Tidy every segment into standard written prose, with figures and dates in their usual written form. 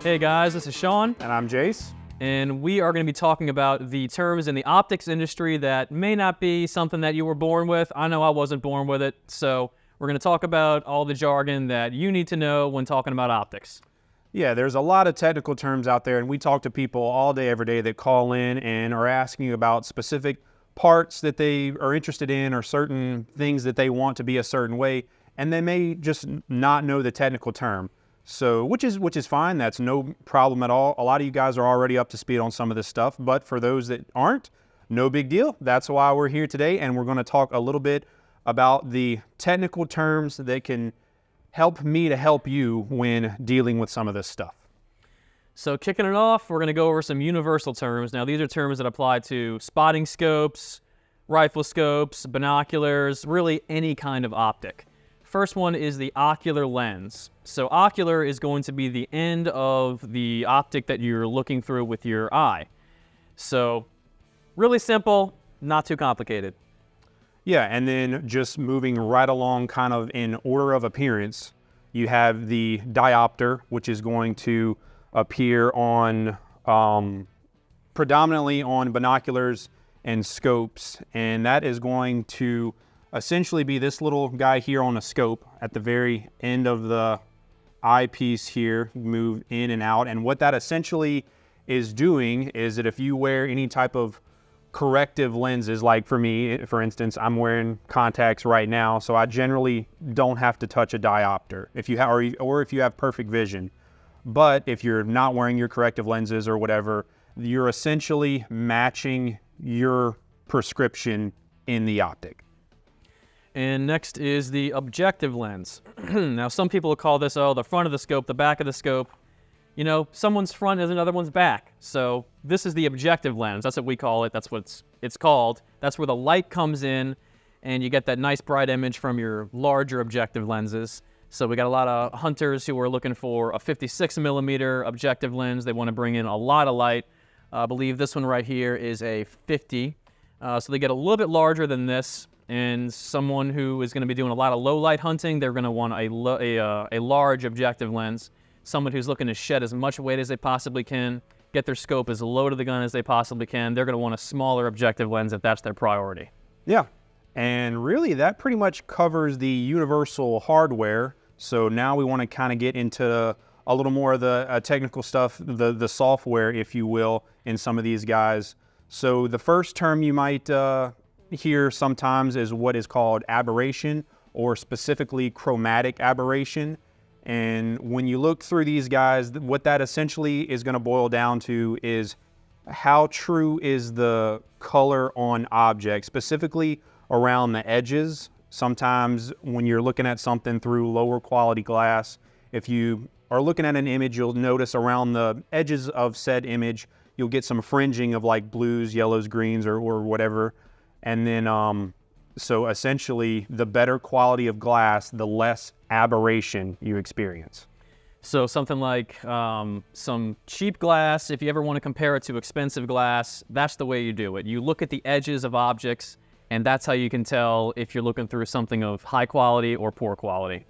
Hey guys, this is Sean, And I'm Jace. and we are going to be talking about the terms in the optics industry that may not be something that you were born with. I know I wasn't born with it, so we're going to talk about all the jargon that you need to know when talking about optics. Yeah, there's a lot of technical terms out there, and we talk to people all day, every day that call in and are asking you about specific parts that they are interested in or certain things that they want to be a certain way, and they may just not know the technical term. So, which is fine. That's no problem at all. A lot of you guys are already up to speed on some of this stuff, but for those that aren't, no big deal. That's why we're here today, and we're going to talk a little bit about the technical terms that can help me to help you when dealing with some of this stuff. So kicking it off, we're going to go over some universal terms. Now these are terms that apply to spotting scopes, rifle scopes, binoculars, really any kind of optic. First one is the ocular lens. So ocular is going to be the end of the optic that you're looking through with your eye. So really simple, not too complicated. Yeah, and then just moving right along kind of in order of appearance, you have the diopter, which is going to appear on predominantly on binoculars and scopes, and that is going to essentially be this little guy here on a scope at the very end of the eyepiece here, move in and out. And what that essentially is doing is that if you wear any type of corrective lenses, like for me, for instance, I'm wearing contacts right now, so I generally don't have to touch a diopter if you have, or if you have perfect vision. But if you're not wearing your corrective lenses or whatever, you're essentially matching your prescription in the optic. And next is the objective lens. Now some people will call this, the front of the scope, the back of the scope. You know, someone's front is another one's back. So this is the objective lens. That's what we call it. That's what it's called. That's where the light comes in and you get that nice bright image from your larger objective lenses. So we got a lot of hunters who are looking for a 56 millimeter objective lens. They want to bring in a lot of light. I believe this one right here is a 50. So they get a little bit larger than this. And someone who is going to be doing a lot of low light hunting, they're going to want a large objective lens. Someone who's looking to shed as much weight as they possibly can, get their scope as low to the gun as they possibly can, they're going to want a smaller objective lens if that's their priority. Yeah, and really that pretty much covers the universal hardware. So now we want to kind of get into a little more of the technical stuff, the software, if you will, in some of these guys. So the first term you might hear sometimes is what is called aberration, or specifically chromatic aberration. And when you look through these guys, what that essentially is going to boil down to is how true is the color on objects, specifically around the edges. Sometimes when you're looking at something through lower quality glass, if you are looking at an image, you'll notice around the edges of said image, you'll get some fringing of like blues, yellows, greens, or whatever. And then, so essentially, the better quality of glass, the less aberration you experience. So something like some cheap glass, if you ever want to compare it to expensive glass, that's the way you do it. You look at the edges of objects, and that's how you can tell if you're looking through something of high quality or poor quality.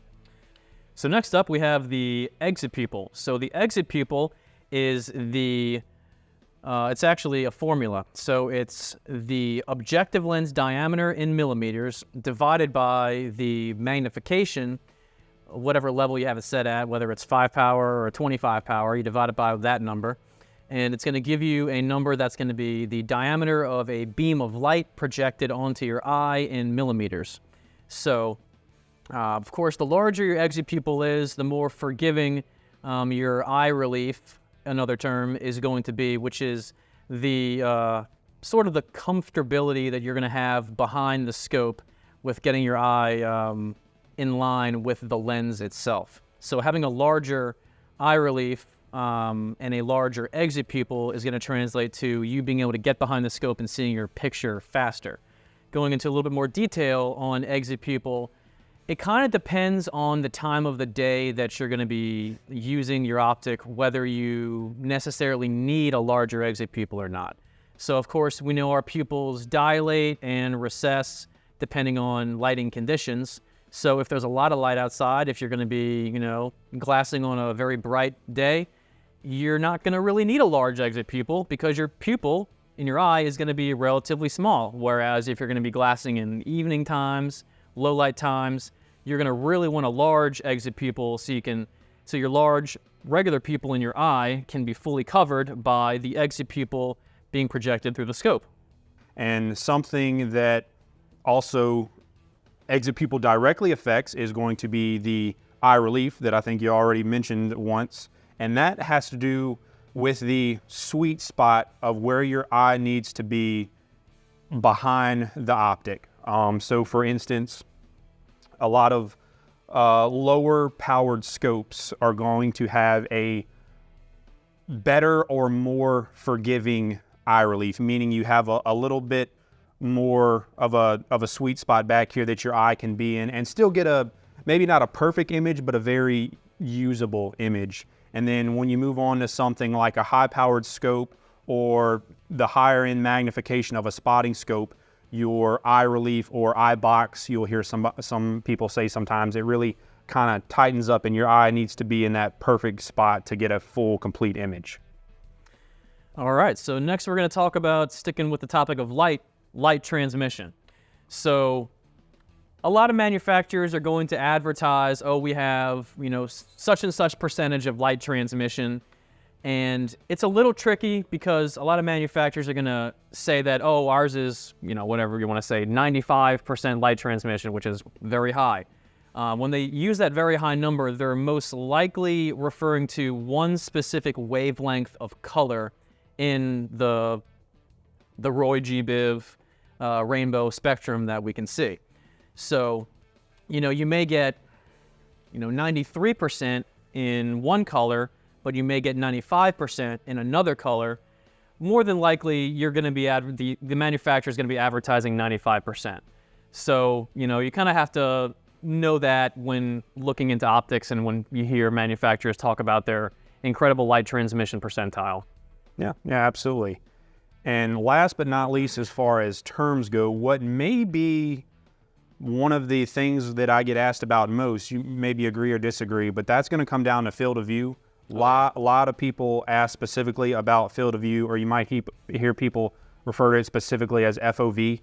So next up, we have the exit pupil. So the exit pupil is it's actually a formula. So it's the objective lens diameter in millimeters divided by the magnification, whatever level you have it set at, whether it's 5 power or 25 power, you divide it by that number. And it's going to give you a number that's going to be the diameter of a beam of light projected onto your eye in millimeters. So, of course, the larger your exit pupil is, the more forgiving your eye relief, another term, is going to be, which is the sort of the comfortability that you're going to have behind the scope with getting your eye in line with the lens itself. So having a larger eye relief and a larger exit pupil is going to translate to you being able to get behind the scope and seeing your picture faster. Going into a little bit more detail on exit pupil, it kind of depends on the time of the day that you're going to be using your optic, whether you necessarily need a larger exit pupil or not. So of course, we know our pupils dilate and recess depending on lighting conditions. So if there's a lot of light outside, if you're going to be, glassing on a very bright day, you're not going to really need a large exit pupil because your pupil in your eye is going to be relatively small. Whereas if you're going to be glassing in evening times, low light times, you're going to really want a large exit pupil so your large regular pupil in your eye can be fully covered by the exit pupil being projected through the scope. And something that also exit pupil directly affects is going to be the eye relief that I think you already mentioned once. And that has to do with the sweet spot of where your eye needs to be behind the optic. So for instance, a lot of lower powered scopes are going to have a better or more forgiving eye relief, meaning you have a little bit more of a sweet spot back here that your eye can be in and still get maybe not a perfect image, but a very usable image. And then when you move on to something like a high-powered scope or the higher-end magnification of a spotting scope, your eye relief or eye box, you'll hear some people say sometimes, it really kind of tightens up and your eye needs to be in that perfect spot to get a full, complete image. All right, so next we're going to talk about, sticking with the topic of light transmission. So a lot of manufacturers are going to advertise, oh, we have, such and such percentage of light transmission. And it's a little tricky because a lot of manufacturers are going to say that, oh, ours is, whatever you want to say, 95% light transmission, which is very high. When they use that very high number, they're most likely referring to one specific wavelength of color in the Roy G. Biv rainbow spectrum that we can see. So, you may get, 93% in one color, but you may get 95% in another color. More than likely, you're going to be the manufacturer is going to be advertising 95%. So, you kind of have to know that when looking into optics and when you hear manufacturers talk about their incredible light transmission percentile. Yeah, absolutely. And last but not least, as far as terms go, what may be one of the things that I get asked about most, you maybe agree or disagree, but that's going to come down to field of view. A lot of people ask specifically about field of view, or you might hear people refer to it specifically as FOV.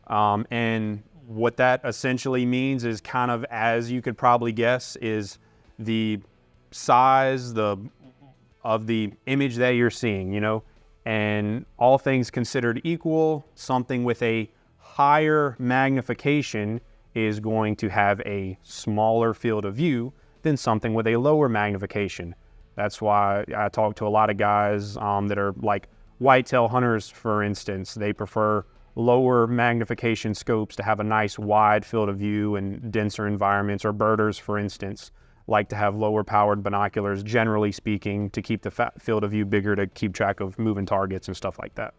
And what that essentially means is kind of, as you could probably guess, is the size of the image that you're seeing, and all things considered equal, something with a higher magnification is going to have a smaller field of view than something with a lower magnification. That's why I talk to a lot of guys that are like whitetail hunters, for instance. They prefer lower magnification scopes to have a nice wide field of view in denser environments, or birders, for instance, like to have lower powered binoculars, generally speaking, to keep the field of view bigger to keep track of moving targets and stuff like that.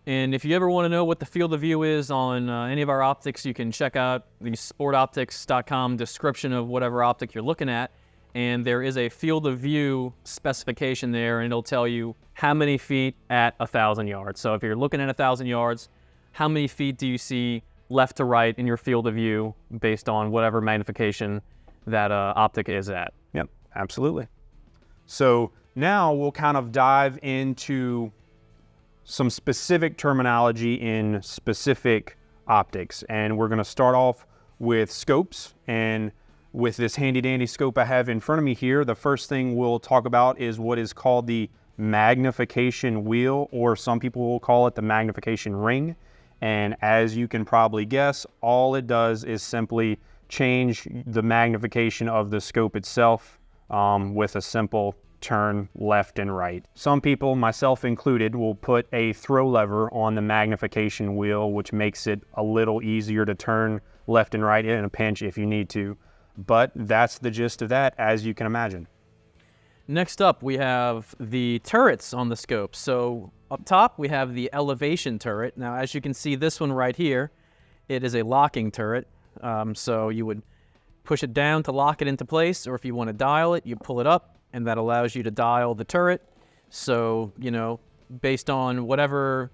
And if you ever want to know what the field of view is on any of our optics, you can check out the sportoptics.com description of whatever optic you're looking at. And there is a field of view specification there, and it'll tell you how many feet at 1,000 yards. So if you're looking at 1,000 yards, how many feet do you see left to right in your field of view based on whatever magnification that optic is at? Yep, absolutely. So now we'll kind of dive into some specific terminology in specific optics. And we're going to start off with scopes. And with this handy dandy scope I have in front of me here, the first thing we'll talk about is what is called the Magnification Wheel, or some people will call it the Magnification Ring. And as you can probably guess, all it does is simply change the magnification of the scope itself with a simple turn left and right. Some people, myself included, will put a throw lever on the magnification wheel, which makes it a little easier to turn left and right in a pinch if you need to. But that's the gist of that, as you can imagine. Next up, we have the turrets on the scope. So up top, we have the elevation turret. Now, as you can see, this one right here, it is a locking turret. So you would push it down to lock it into place, or if you want to dial it, you pull it up, and that allows you to dial the turret. So, based on whatever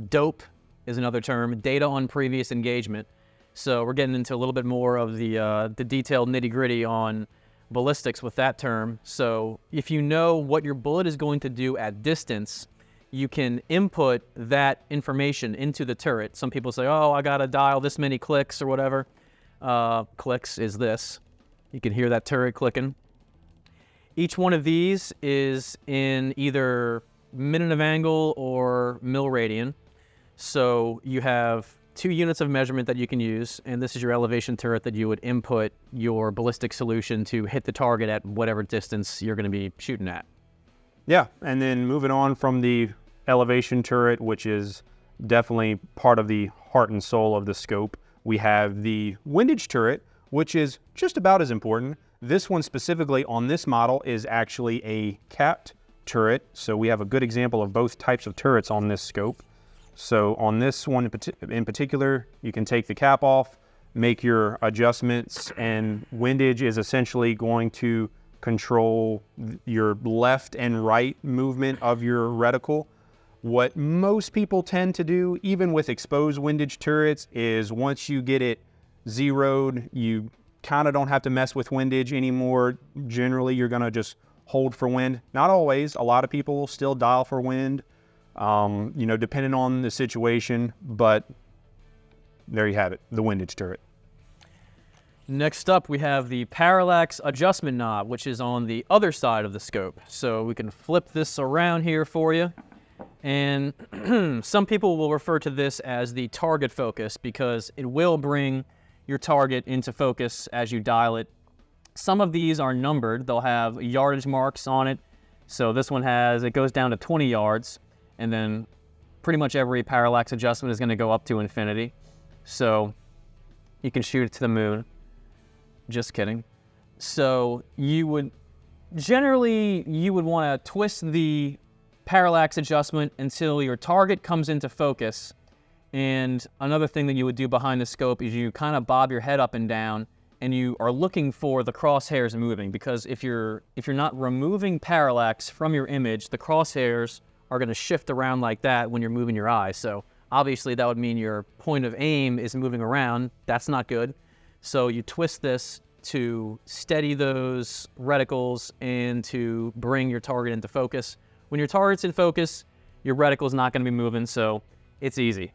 dope is another term, data on previous engagement. So we're getting into a little bit more of the detailed nitty-gritty on ballistics with that term. So if you know what your bullet is going to do at distance, you can input that information into the turret. Some people say, oh, I got to dial this many clicks or whatever. Clicks is this. You can hear that turret clicking. Each one of these is in either minute of angle or mil-radian. So you have 2 units of measurement that you can use, and this is your elevation turret that you would input your ballistic solution to hit the target at whatever distance you're going to be shooting at. Yeah, and then moving on from the elevation turret, which is definitely part of the heart and soul of the scope, we have the windage turret, which is just about as important. This one specifically on this model is actually a capped turret, so we have a good example of both types of turrets on this scope. So on this one in particular, you can take the cap off, make your adjustments, and windage is essentially going to control your left and right movement of your reticle. What most people tend to do, even with exposed windage turrets, is once you get it zeroed, you kind of don't have to mess with windage anymore. Generally, you're going to just hold for wind. Not always. A lot of people will still dial for wind, you know, depending on the situation, but there you have it, the windage turret. Next up, we have the parallax adjustment knob, which is on the other side of the scope. So we can flip this around here for you. And some people will refer to this as the target focus because it will bring your target into focus as you dial it. Some of these are numbered. They'll have yardage marks on it. So this one has, it goes down to 20 yards, and then pretty much every parallax adjustment is going to go up to infinity. So you can shoot it to the moon. Just kidding. So you would want to twist the parallax adjustment until your target comes into focus. And another thing that you would do behind the scope is you kind of bob your head up and down, and you are looking for the crosshairs moving, because if you're not removing parallax from your image, the crosshairs are going to shift around like that when you're moving your eye. So obviously that would mean your point of aim is moving around. That's not good. So you twist this to steady those reticles and to bring your target into focus. When your target's in focus, your reticle is not going to be moving, so it's easy.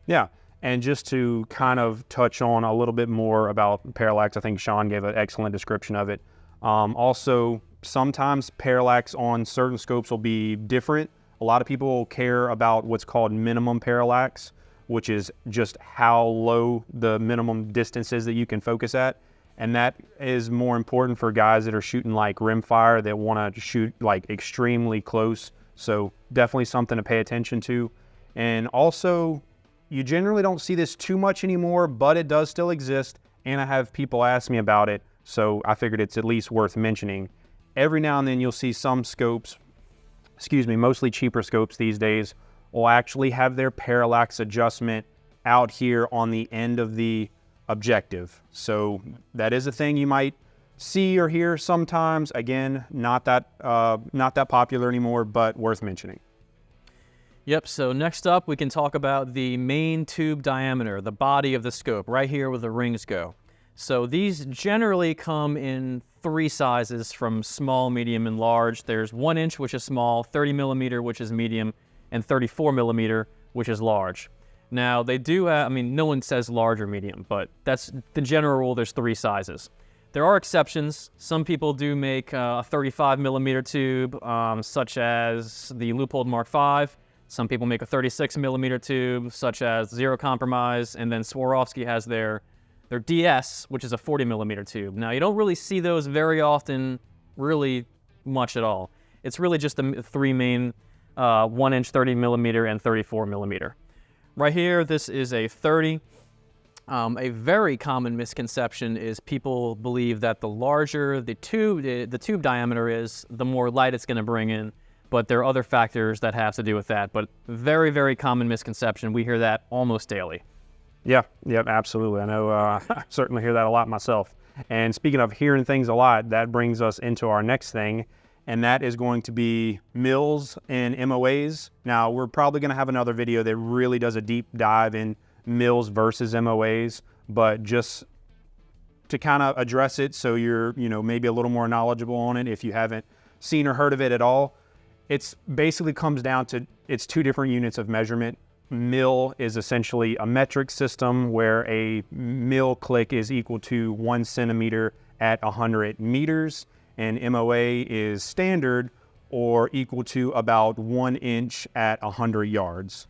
Yeah, and just to kind of touch on a little bit more about parallax, I think Sean gave an excellent description of it. Also, sometimes parallax on certain scopes will be different. A lot of people care about what's called minimum parallax, which is just how low the minimum distance is that you can focus at. And that is more important for guys that are shooting like rimfire that want to shoot like extremely close. So definitely something to pay attention to. And also, you generally don't see this too much anymore, but it does still exist. And I have people ask me about it, so I figured it's at least worth mentioning. Every now and then you'll see some scopes, mostly cheaper scopes these days, will actually have their parallax adjustment out here on the end of the objective. So that is a thing you might see or hear sometimes. Again, not that popular anymore, but worth mentioning. Yep, so next up we can talk about the main tube diameter, the body of the scope, right here where the rings go. So these generally come in 3 sizes, from small, medium, and large. There's 1 inch, which is small, 30 millimeter, which is medium, and 34 millimeter, which is large. Now they do have, I mean, no one says large or medium, but that's the general rule. There's 3 sizes. There are exceptions. Some people do make a 35 millimeter tube, such as the Leupold Mark V. Some people make a 36 millimeter tube, such as Zero Compromise, and then Swarovski has their DS, which is a 40 millimeter tube. Now, you don't really see those very often, really much at all. It's really just the 3 main 1 inch, 30 millimeter, and 34 millimeter. Right here, this is a 30. A very common misconception is people believe that the larger the tube diameter is, the more light it's going to bring in. But there are other factors that have to do with that. But very, very common misconception. We hear that almost daily. Yeah, absolutely. I know I certainly hear that a lot myself. And speaking of hearing things a lot, that brings us into our next thing, and that is going to be mils and MOAs. Now, we're probably going to have another video that really does a deep dive in mils versus MOAs, but just to kind of address it so you're, maybe a little more knowledgeable on it if you haven't seen or heard of it at all. It's basically comes down to, it's two different units of measurement. Mil is essentially a metric system where a mil click is equal to 1 centimeter at 100 meters, and MOA is standard or equal to about 1 inch at 100 yards.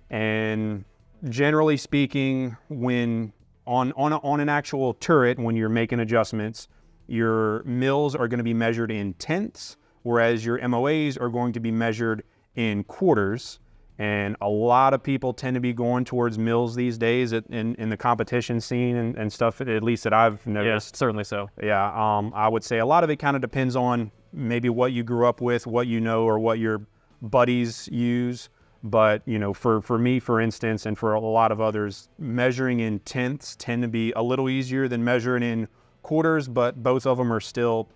And generally speaking, when on an actual turret, when you're making adjustments, your mils are going to be measured in tenths, whereas your MOAs are going to be measured in quarters. And a lot of people tend to be going towards mils these days in the competition scene and stuff, at least that I've noticed. Yeah, certainly so. Yeah, I would say a lot of it kind of depends on maybe what you grew up with, what you know, or what your buddies use. But, for me, for instance, and for a lot of others, measuring in tenths tend to be a little easier than measuring in quarters, but both of them are still,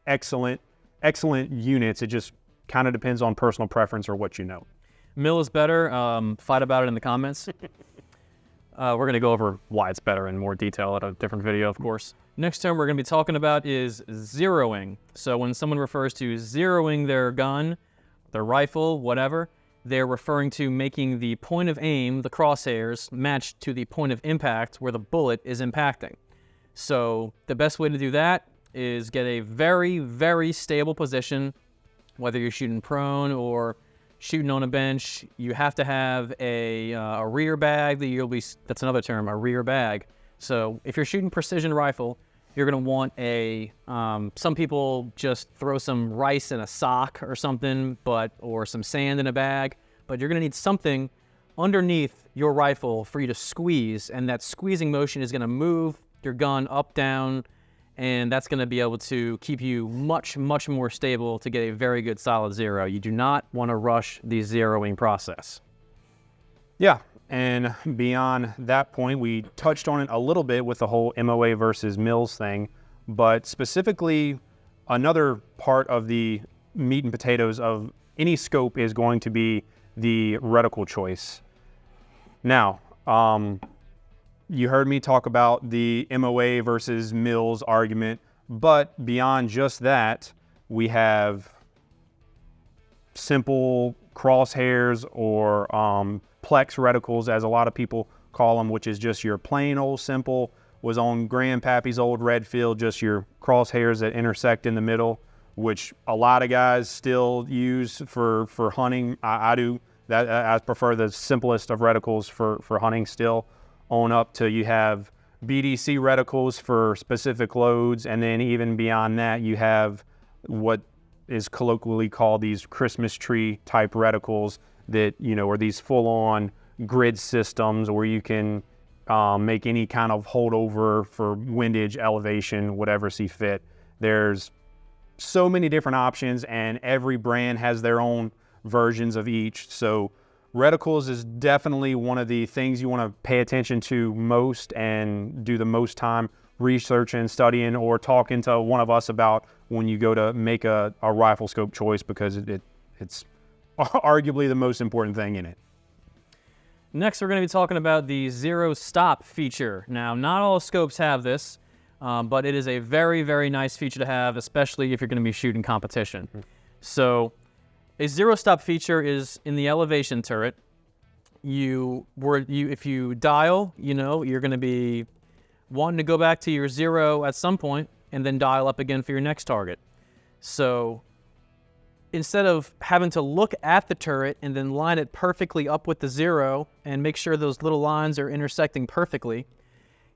excellent units. It just kind of depends on personal preference or what you know. Mil is better. Fight about it in the comments. We're going to go over why it's better in more detail at a different video, of course. Next term we're going to be talking about is zeroing. So when someone refers to zeroing their gun, their rifle, whatever, they're referring to making the point of aim, the crosshairs, matched to the point of impact where the bullet is impacting. So the best way to do that is get a very, very stable position, whether you're shooting prone or shooting on a bench. You have to have a rear bag that's another term, a rear bag. So if you're shooting precision rifle, you're gonna want some people just throw some rice in a sock or something, or some sand in a bag, but you're gonna need something underneath your rifle for you to squeeze, and that squeezing motion is gonna move your gun up, down, and that's going to be able to keep you much, much more stable to get a very good solid zero. You do not want to rush the zeroing process. Yeah, and beyond that point, we touched on it a little bit with the whole MOA versus mils thing, but specifically another part of the meat and potatoes of any scope is going to be the reticle choice. Now, you heard me talk about the MOA versus mils argument, but beyond just that, we have simple crosshairs or plex reticles, as a lot of people call them, which is just your plain old simple, was on Grandpappy's old Redfield, just your crosshairs that intersect in the middle, which a lot of guys still use for hunting. I do. I prefer the simplest of reticles for hunting still. On up to you have BDC reticles for specific loads, and then even beyond that you have what is colloquially called these Christmas tree type reticles that, are these full-on grid systems where you can make any kind of holdover for windage, elevation, whatever see fit. There's so many different options, and every brand has their own versions of each. So reticles is definitely one of the things you want to pay attention to most and do the most time researching, studying, or talking to one of us about when you go to make a rifle scope choice, because it's arguably the most important thing in it. Next, we're going to be talking about the zero stop feature. Now, not all scopes have this, but it is a very, very nice feature to have, especially if you're going to be shooting competition. Mm-hmm. So a zero stop feature is in the elevation turret. If you dial, you're going to be wanting to go back to your zero at some point and then dial up again for your next target. So instead of having to look at the turret and then line it perfectly up with the zero and make sure those little lines are intersecting perfectly,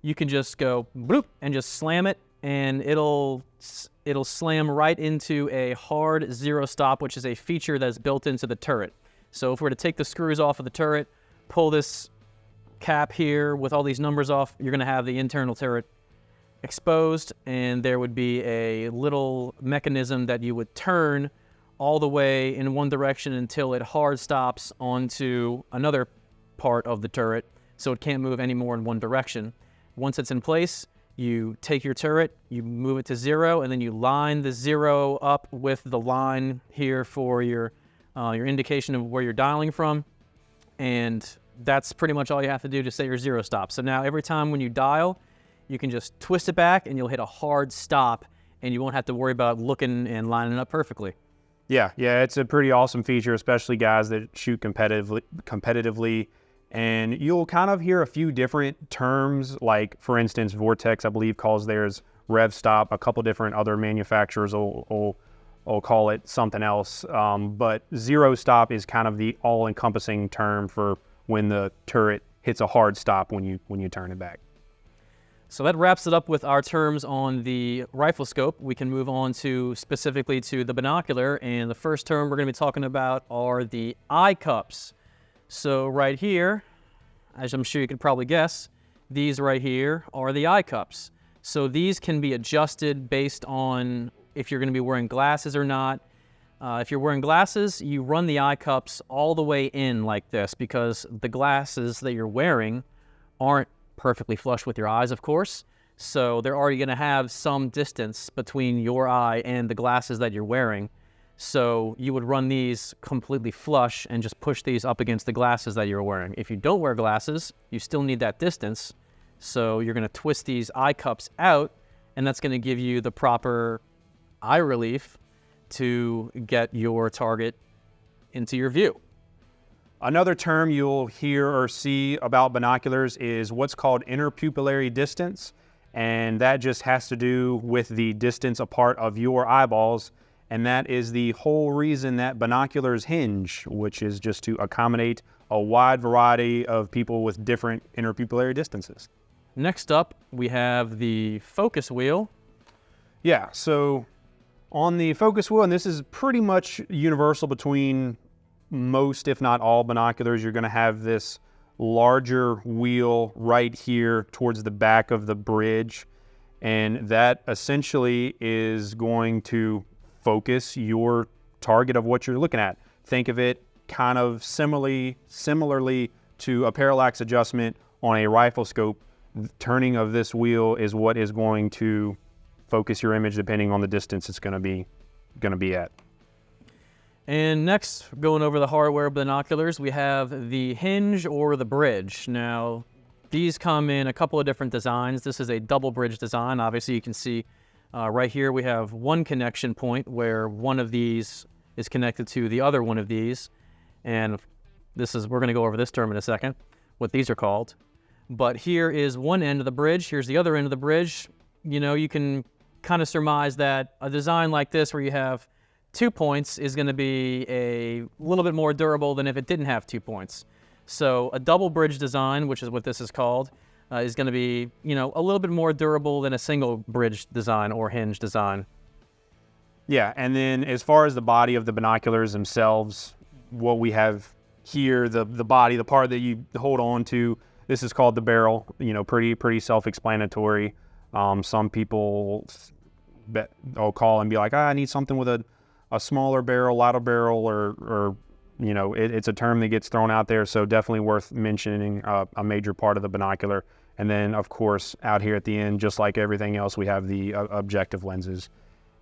you can just go bloop and just slam it, and it'll slam right into a hard zero stop, which is a feature that's built into the turret. So if we're to take the screws off of the turret, pull this cap here with all these numbers off, you're going to have the internal turret exposed, and there would be a little mechanism that you would turn all the way in one direction until it hard stops onto another part of the turret, so it can't move any more in one direction. Once it's in place, you take your turret, you move it to zero, and then you line the zero up with the line here for your indication of where you're dialing from, and that's pretty much all you have to do to set your zero stop. So now every time when you dial, you can just twist it back and you'll hit a hard stop, and you won't have to worry about looking and lining up perfectly. Yeah, it's a pretty awesome feature, especially guys that shoot competitively. And you'll kind of hear a few different terms, like, for instance, Vortex, I believe, calls theirs rev stop. A couple different other manufacturers will call it something else. But zero stop is kind of the all-encompassing term for when the turret hits a hard stop when you turn it back. So that wraps it up with our terms on the rifle scope. We can move on to specifically to the binocular, and the first term we're going to be talking about are the eye cups. So right here, as I'm sure you can probably guess, these right here are the eye cups. So these can be adjusted based on if you're going to be wearing glasses or not. If you're wearing glasses, you run the eye cups all the way in like this, because the glasses that you're wearing aren't perfectly flush with your eyes, of course. So they're already going to have some distance between your eye and the glasses that you're wearing. So you would run these completely flush and just push these up against the glasses that you're wearing. If you don't wear glasses, you still need that distance. So you're going to twist these eye cups out, and that's going to give you the proper eye relief to get your target into your view. Another term you'll hear or see about binoculars is what's called interpupillary distance, and that just has to do with the distance apart of your eyeballs, and that is the whole reason that binoculars hinge, which is just to accommodate a wide variety of people with different interpupillary distances. Next up, we have the focus wheel. Yeah, so on the focus wheel, and this is pretty much universal between most, if not all, binoculars, you're going to have this larger wheel right here towards the back of the bridge, and that essentially is going to focus your target of what you're looking at. Think of it kind of similarly to a parallax adjustment on a rifle scope. The turning of this wheel is what is going to focus your image depending on the distance it's going to be at. And next, going over the hardware binoculars, we have the hinge or the bridge. Now, these come in a couple of different designs. This is a double bridge design. Obviously, you can see right here we have one connection point where one of these is connected to the other one of these. And we're going to go over this term in a second, what these are called. But here is one end of the bridge. Here's the other end of the bridge. You know, you can kind of surmise that a design like this where you have 2 points is going to be a little bit more durable than if it didn't have 2 points. So a double bridge design, which is what this is called, is going to be, you know, a little bit more durable than a single bridge design or hinge design. Yeah, and then as far as the body of the binoculars themselves, what we have here, the body, the part that you hold on to, this is called the barrel. You know, pretty self-explanatory. Some people will call and be like, I need something with a smaller barrel, lighter barrel, or you know, it's a term that gets thrown out there, so definitely worth mentioning a major part of the binocular. And then, of course, out here at the end, just like everything else, we have the objective lenses.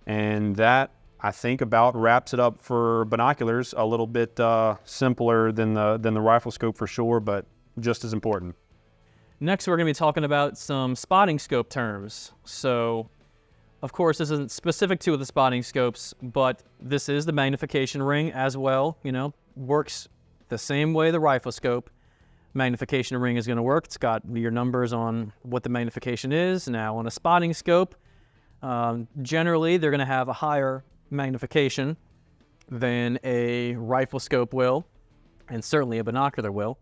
And that, I think, about wraps it up for binoculars. A little bit simpler than the rifle scope for sure, but just as important. Next, we're going to be talking about some spotting scope terms. So, of course, this isn't specific to the spotting scopes, but this is the magnification ring as well. You know, works the same way the rifle scope magnification ring is going to work. It's got your numbers on what the magnification is. Now, on a spotting scope, generally, they're going to have a higher magnification than a rifle scope will, and certainly a binocular will.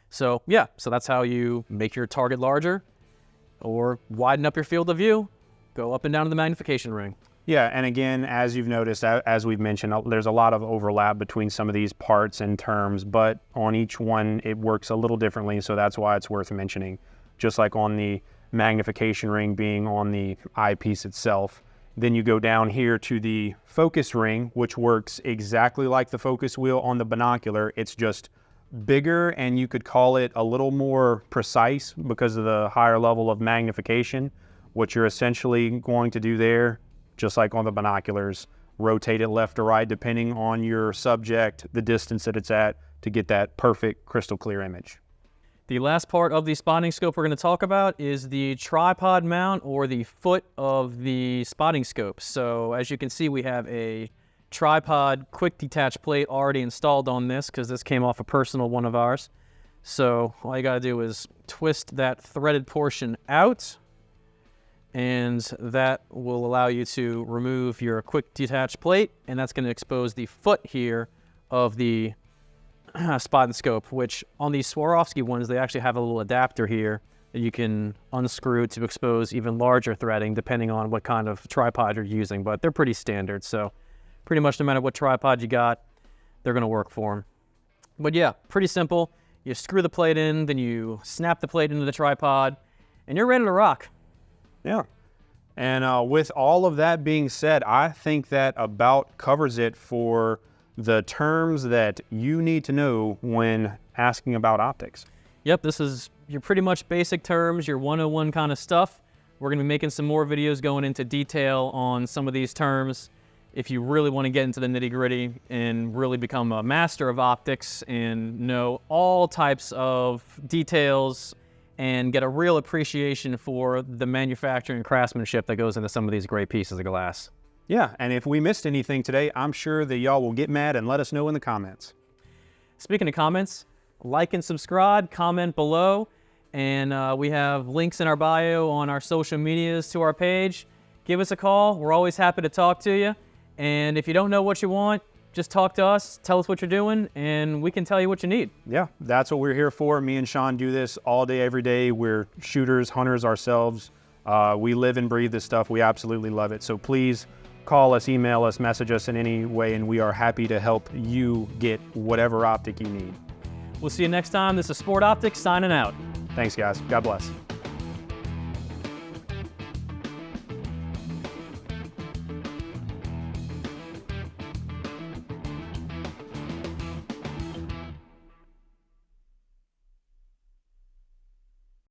So, yeah, so that's how you make your target larger or widen up your field of view. Go up and down to the magnification ring. Yeah, and again, as you've noticed, as we've mentioned, there's a lot of overlap between some of these parts and terms, but on each one, it works a little differently, so that's why it's worth mentioning. Just like on the magnification ring being on the eyepiece itself. Then you go down here to the focus ring, which works exactly like the focus wheel on the binocular. It's just bigger, and you could call it a little more precise because of the higher level of magnification. What you're essentially going to do there, just like on the binoculars, rotate it left or right depending on your subject, the distance that it's at, to get that perfect crystal clear image. The last part of the spotting scope we're going to talk about is the tripod mount or the foot of the spotting scope. So as you can see, we have a tripod quick detach plate already installed on this because this came off a personal one of ours. So all you got to do is twist that threaded portion out, and that will allow you to remove your quick detach plate, and that's going to expose the foot here of the spotting scope, which on these Swarovski ones, they actually have a little adapter here that you can unscrew to expose even larger threading depending on what kind of tripod you're using, but they're pretty standard. So pretty much no matter what tripod you got, they're going to work for them. But yeah, pretty simple. You screw the plate in, then you snap the plate into the tripod, and you're ready to rock. Yeah. And with all of that being said, I think that about covers it for the terms that you need to know when asking about optics. Yep, this is your pretty much basic terms, your 101 kind of stuff. We're going to be making some more videos going into detail on some of these terms. If you really want to get into the nitty-gritty and really become a master of optics and know all types of details and get a real appreciation for the manufacturing and craftsmanship that goes into some of these great pieces of glass. Yeah, and if we missed anything today, I'm sure that y'all will get mad and let us know in the comments. Speaking of comments, like and subscribe, comment below, and we have links in our bio on our social medias to our page. Give us a call. We're always happy to talk to you. And if you don't know what you want, just talk to us, tell us what you're doing, and we can tell you what you need. Yeah, that's what we're here for. Me and Sean do this all day, every day. We're shooters, hunters ourselves. We live and breathe this stuff. We absolutely love it. So please call us, email us, message us in any way, and we are happy to help you get whatever optic you need. We'll see you next time. This is Sport Optics signing out. Thanks, guys. God bless.